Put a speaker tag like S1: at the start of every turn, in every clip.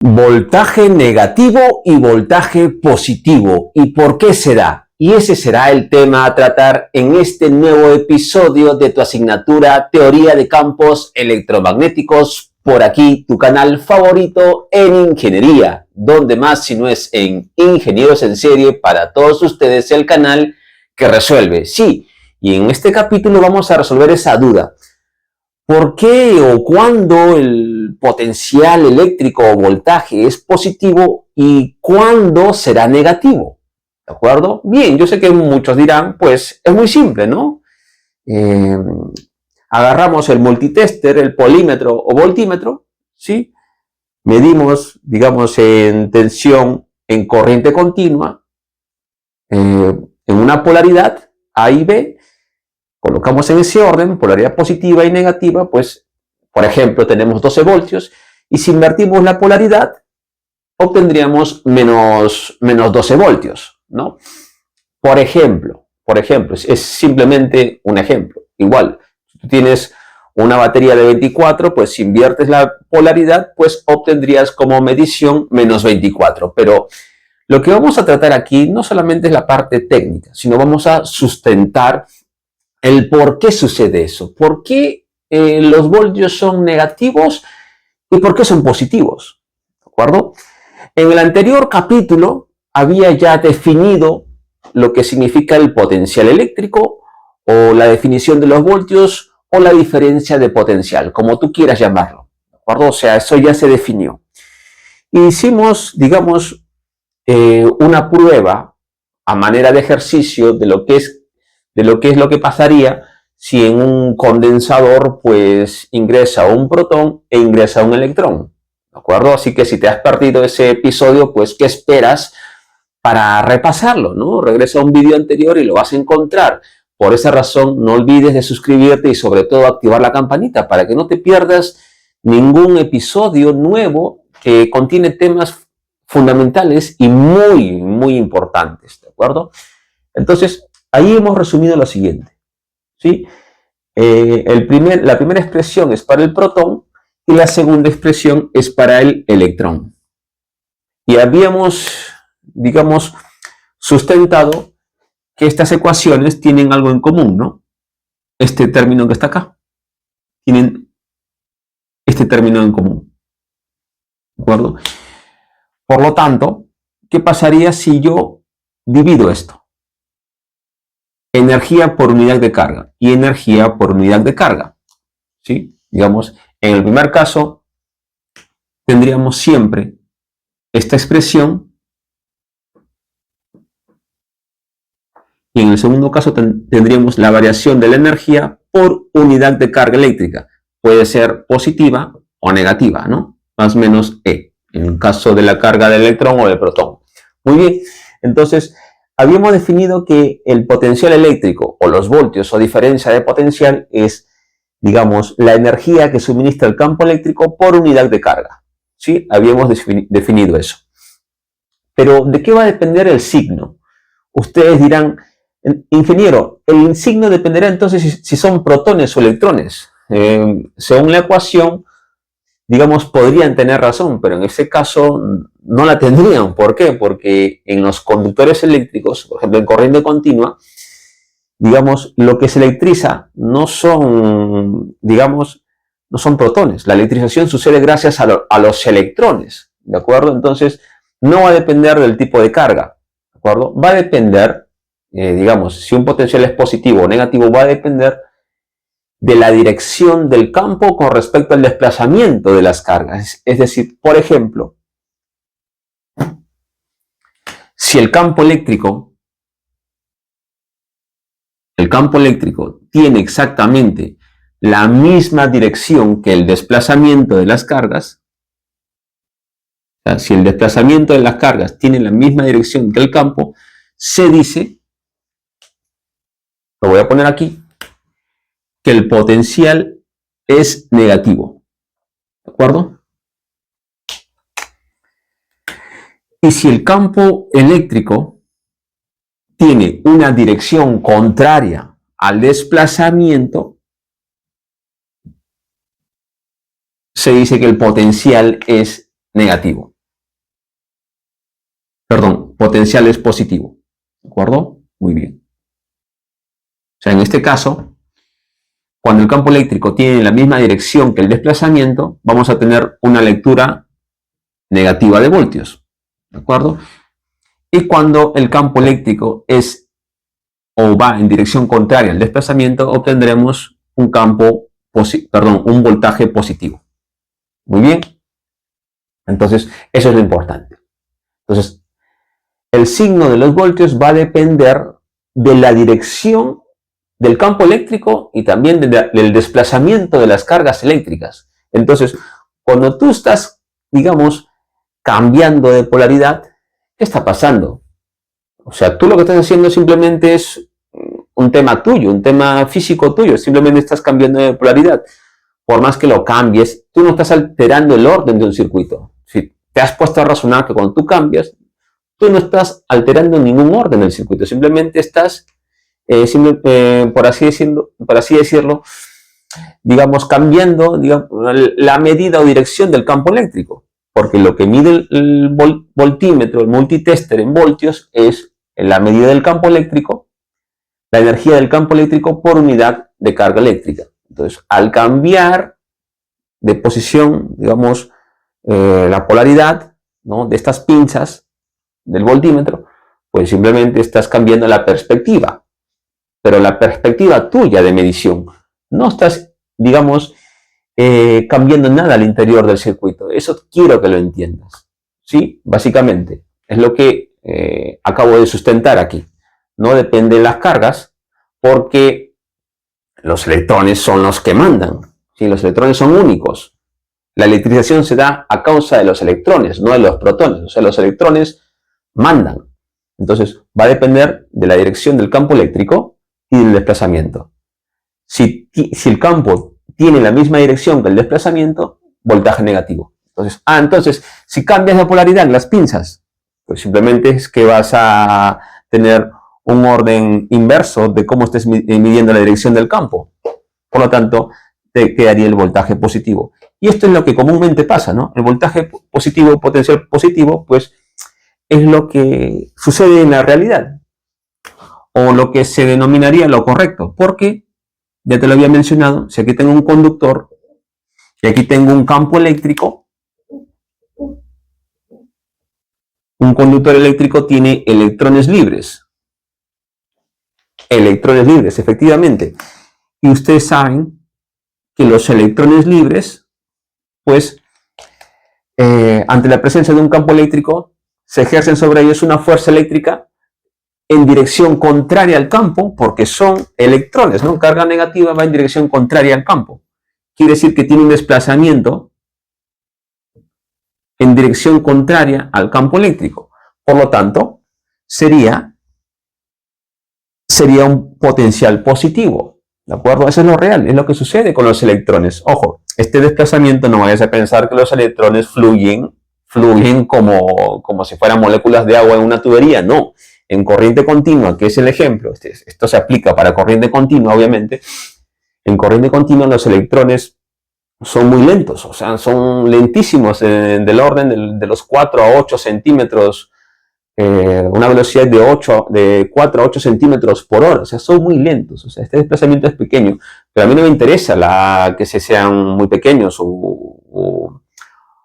S1: Voltaje negativo y voltaje positivo. ¿Y por qué será? Y ese será el tema a tratar en este nuevo episodio de tu asignatura Teoría de Campos Electromagnéticos, por aquí, tu canal favorito en ingeniería. ¿Dónde más si no es en Ingenieros en Serie? Para todos ustedes, el canal que resuelve. Sí, y en este capítulo vamos a resolver esa duda. ¿Por qué o cuándo el potencial eléctrico o voltaje es positivo y cuándo será negativo? ¿De acuerdo? Bien, yo sé que muchos dirán, pues es muy simple, ¿no? Agarramos el multitester, el polímetro o voltímetro, ¿sí? Medimos, digamos, en tensión, en corriente continua, en una polaridad, A y B. Colocamos en ese orden, polaridad positiva y negativa, pues, por ejemplo, tenemos 12 voltios, y si invertimos la polaridad, obtendríamos menos 12 voltios, ¿no? Por ejemplo, es simplemente un ejemplo. Igual, si tú tienes una batería de 24, pues si inviertes la polaridad, pues obtendrías como medición menos 24. Pero lo que vamos a tratar aquí no solamente es la parte técnica, sino vamos a sustentar el por qué sucede eso, por qué los voltios son negativos y por qué son positivos, ¿de acuerdo? En el anterior capítulo había ya definido lo que significa el potencial eléctrico o la definición de los voltios o la diferencia de potencial, como tú quieras llamarlo, ¿de acuerdo? O sea, eso ya se definió. Hicimos, digamos, una prueba a manera de ejercicio de lo que es lo que pasaría si en un condensador pues ingresa un protón e ingresa un electrón, ¿de acuerdo? Así que si te has perdido ese episodio, pues ¿qué esperas para repasarlo, no? Regresa a un vídeo anterior y lo vas a encontrar. Por esa razón, no olvides de suscribirte y sobre todo activar la campanita para que no te pierdas ningún episodio nuevo que contiene temas fundamentales y muy importantes, ¿de acuerdo? Entonces, ahí hemos resumido lo siguiente, ¿sí? La primera expresión es para el protón y la segunda expresión es para el electrón. Y habíamos, digamos, sustentado que estas ecuaciones tienen algo en común, ¿no? Este término que está acá, tienen este término en común, ¿de acuerdo? Por lo tanto, ¿qué pasaría si yo divido esto? Energía por unidad de carga y energía por unidad de carga, ¿sí? Digamos, en el primer caso tendríamos siempre esta expresión y en el segundo caso tendríamos la variación de la energía por unidad de carga eléctrica. Puede ser positiva o negativa, ¿no? Más o menos E, en el caso de la carga del electrón o del protón. Muy bien, entonces habíamos definido que el potencial eléctrico o los voltios o diferencia de potencial es, digamos, la energía que suministra el campo eléctrico por unidad de carga, ¿sí? Habíamos definido eso. Pero, ¿de qué va a depender el signo? Ustedes dirán, ingeniero, el signo dependerá entonces si son protones o electrones. Según la ecuación, digamos, podrían tener razón, pero en ese caso no la tendrían. ¿Por qué? Porque en los conductores eléctricos, por ejemplo, en corriente continua, digamos, lo que se electriza no son, digamos, no son protones. La electrización sucede gracias a los electrones, ¿de acuerdo? Entonces, no va a depender del tipo de carga, ¿de acuerdo? Va a depender, digamos, si un potencial es positivo o negativo, va a depender de la dirección del campo con respecto al desplazamiento de las cargas. Es decir, por ejemplo, si el campo eléctrico tiene exactamente la misma dirección que el desplazamiento de las cargas, o sea, si el desplazamiento de las cargas tiene la misma dirección que el campo, se dice, lo voy a poner aquí, que el potencial es negativo, ¿de acuerdo? Y si el campo eléctrico tiene una dirección contraria al desplazamiento, se dice que el potencial es negativo. potencial es positivo. ¿De acuerdo? Muy bien. O sea, en este caso, cuando el campo eléctrico tiene la misma dirección que el desplazamiento, vamos a tener una lectura negativa de voltios. ¿De acuerdo? Y cuando el campo eléctrico es o va en dirección contraria al desplazamiento, obtendremos un un voltaje positivo. Muy bien. Entonces, eso es lo importante. Entonces, el signo de los voltios va a depender de la dirección del campo eléctrico y también del desplazamiento de las cargas eléctricas. Entonces, cuando tú estás, digamos, cambiando de polaridad, ¿qué está pasando? O sea, tú lo que estás haciendo simplemente es un tema tuyo, un tema físico tuyo, simplemente estás cambiando de polaridad. Por más que lo cambies, tú no estás alterando el orden de un circuito. Si te has puesto a razonar que cuando tú cambias, tú no estás alterando ningún orden del circuito, simplemente estás, por así decirlo, digamos, cambiando la medida o dirección del campo eléctrico, porque lo que mide el voltímetro, el multitester en voltios, es la medida del campo eléctrico, la energía del campo eléctrico por unidad de carga eléctrica. Entonces, al cambiar de posición, digamos, la polaridad, ¿no?, de estas pinzas del voltímetro, pues simplemente estás cambiando la perspectiva, pero la perspectiva tuya de medición. No estás, digamos, cambiando nada al interior del circuito. Eso quiero que lo entiendas. ¿Sí? Básicamente, es lo que acabo de sustentar aquí. No depende de las cargas, porque los electrones son los que mandan. ¿Sí? Los electrones son únicos. La electrización se da a causa de los electrones, no de los protones. O sea, los electrones mandan. Entonces, va a depender de la dirección del campo eléctrico y del desplazamiento. Si el campo tiene la misma dirección que el desplazamiento, voltaje negativo. Entonces, si cambias la polaridad en las pinzas, pues simplemente es que vas a tener un orden inverso de cómo estés midiendo la dirección del campo. Por lo tanto, te quedaría el voltaje positivo. Y esto es lo que comúnmente pasa, ¿no? El voltaje positivo, potencial positivo, pues es lo que sucede en la realidad, o lo que se denominaría lo correcto, porque, ya te lo había mencionado, si aquí tengo un conductor y aquí tengo un campo eléctrico, un conductor eléctrico tiene electrones libres. Electrones libres, efectivamente. Y ustedes saben que los electrones libres, pues, ante la presencia de un campo eléctrico, se ejercen sobre ellos una fuerza eléctrica en dirección contraria al campo, porque son electrones, ¿no? Carga negativa va en dirección contraria al campo. Quiere decir que tiene un desplazamiento en dirección contraria al campo eléctrico. Por lo tanto, sería un potencial positivo. ¿De acuerdo? Eso es lo real, es lo que sucede con los electrones. Ojo, este desplazamiento no vayas a pensar que los electrones fluyen como si fueran moléculas de agua en una tubería. No. En corriente continua, que es el ejemplo, esto se aplica para corriente continua, obviamente. En corriente continua los electrones son muy lentos, o sea, son lentísimos, del orden de los 4 a 8 centímetros, una velocidad de 4 a 8 centímetros por hora, o sea, son muy lentos, o sea, este desplazamiento es pequeño, pero a mí no me interesa que sean muy pequeños o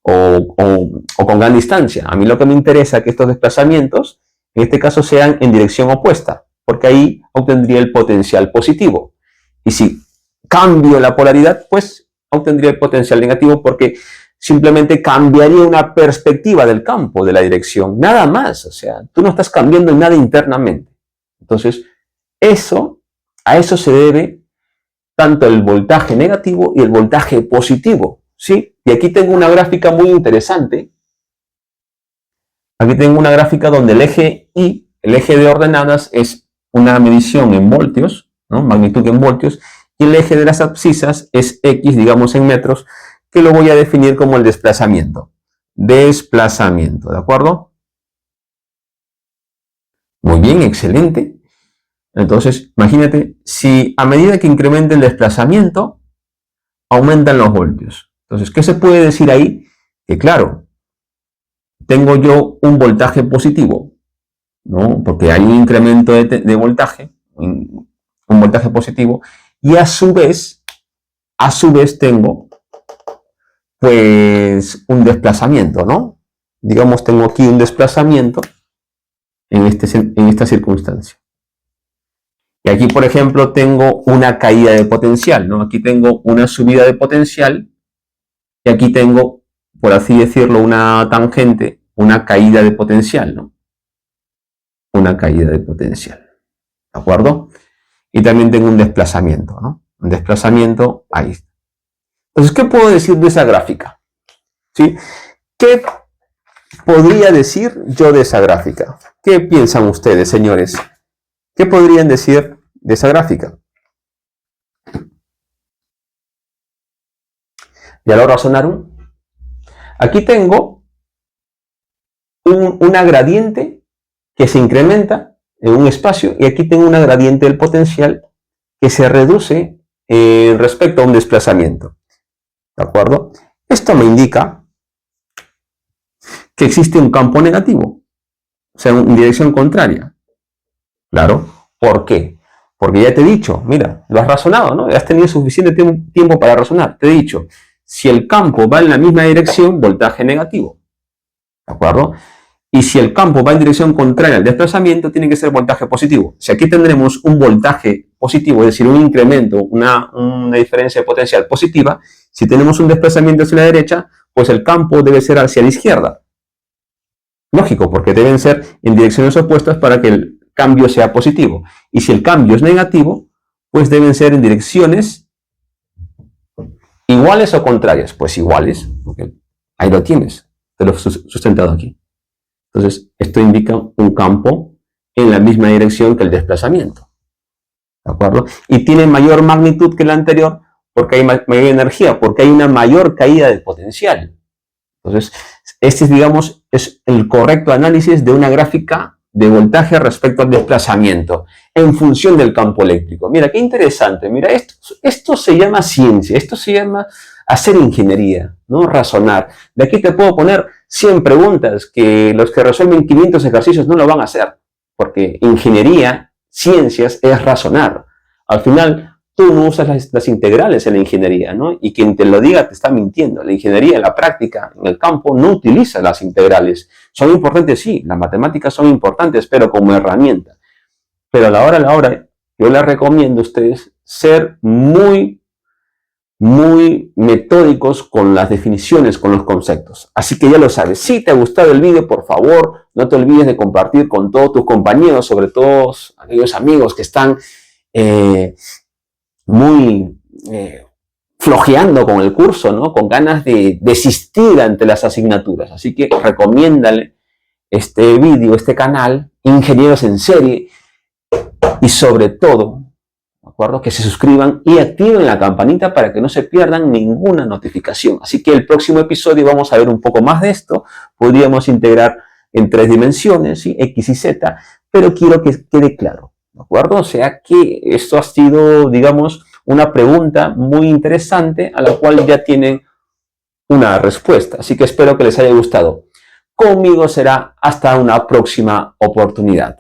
S1: con gran distancia. A mí lo que me interesa es que estos desplazamientos, en este caso, sean en dirección opuesta, porque ahí obtendría el potencial positivo. Y si cambio la polaridad, pues obtendría el potencial negativo, porque simplemente cambiaría una perspectiva del campo, de la dirección, nada más. O sea, tú no estás cambiando nada internamente. Entonces, a eso se debe tanto el voltaje negativo y el voltaje positivo, ¿sí? Y aquí tengo una gráfica muy interesante. Aquí tengo una gráfica donde el eje Y, el eje de ordenadas, es una medición en voltios, ¿no? Magnitud en voltios, y el eje de las abscisas es X, digamos en metros, que lo voy a definir como el desplazamiento. Desplazamiento, ¿de acuerdo? Muy bien, excelente. Entonces, imagínate, si a medida que incrementa el desplazamiento, aumentan los voltios. Entonces, ¿qué se puede decir ahí? Que claro, tengo yo un voltaje positivo. ¿no? Porque hay un incremento de voltaje, un voltaje positivo, y a su vez tengo pues un desplazamiento, ¿no? Digamos, tengo aquí un desplazamiento en esta circunstancia. Y aquí, por ejemplo, tengo una caída de potencial, ¿no? Aquí tengo una subida de potencial y aquí tengo, por así decirlo, una tangente, una caída de potencial, ¿no? Una caída de potencial, ¿de acuerdo? Y también tengo un desplazamiento, ¿no? Un desplazamiento ahí. Entonces, ¿qué puedo decir de esa gráfica? ¿Sí? ¿Qué podría decir yo de esa gráfica? ¿Qué piensan ustedes, señores? ¿Qué podrían decir de esa gráfica? ¿Ya lo razonaron? Aquí tengo una gradiente que se incrementa en un espacio y aquí tengo una gradiente del potencial que se reduce respecto a un desplazamiento. ¿De acuerdo? Esto me indica que existe un campo negativo, o sea, en dirección contraria. Claro. ¿Por qué? Porque ya te he dicho, mira, lo has razonado, ¿no? Has tenido suficiente tiempo para razonar. Te he dicho, si el campo va en la misma dirección, voltaje negativo. ¿De acuerdo? Y si el campo va en dirección contraria al desplazamiento, tiene que ser voltaje positivo. Si aquí tendremos un voltaje positivo, es decir, un incremento, una diferencia de potencial positiva, si tenemos un desplazamiento hacia la derecha, pues el campo debe ser hacia la izquierda. Lógico, porque deben ser en direcciones opuestas para que el cambio sea positivo. Y si el cambio es negativo, pues deben ser en direcciones iguales o contrarias. Pues iguales, porque ahí lo tienes, te lo he sustentado aquí. Entonces, esto indica un campo en la misma dirección que el desplazamiento. ¿De acuerdo? Y tiene mayor magnitud que el anterior porque hay mayor energía, porque hay una mayor caída de potencial. Entonces, este, digamos, es el correcto análisis de una gráfica de voltaje respecto al desplazamiento en función del campo eléctrico. Mira, qué interesante. Mira, esto se llama ciencia, esto se llama hacer ingeniería, ¿no? Razonar. De aquí te puedo poner 100 preguntas que los que resuelven 500 ejercicios no lo van a hacer, porque ingeniería, ciencias, es razonar. Al final, tú no usas las integrales en la ingeniería, ¿no? Y quien te lo diga te está mintiendo. La ingeniería, en la práctica, en el campo, no utiliza las integrales. Son importantes, sí, las matemáticas son importantes, pero como herramienta. Pero a la hora, yo les recomiendo a ustedes ser muy metódicos con las definiciones, con los conceptos. Así que ya lo sabes. Si te ha gustado el vídeo, por favor, no te olvides de compartir con todos tus compañeros, sobre todo aquellos amigos que están flojeando con el curso, ¿no? Con ganas de desistir ante las asignaturas. Así que recomiéndale este vídeo, este canal, Ingenieros en Serie, y sobre todo, ¿de acuerdo?, que se suscriban y activen la campanita para que no se pierdan ninguna notificación. Así que el próximo episodio vamos a ver un poco más de esto. Podríamos integrar en 3 dimensiones, ¿sí? X y Z, pero quiero que quede claro, ¿de acuerdo? O sea que esto ha sido, digamos, una pregunta muy interesante a la cual ya tienen una respuesta. Así que espero que les haya gustado. Conmigo será hasta una próxima oportunidad.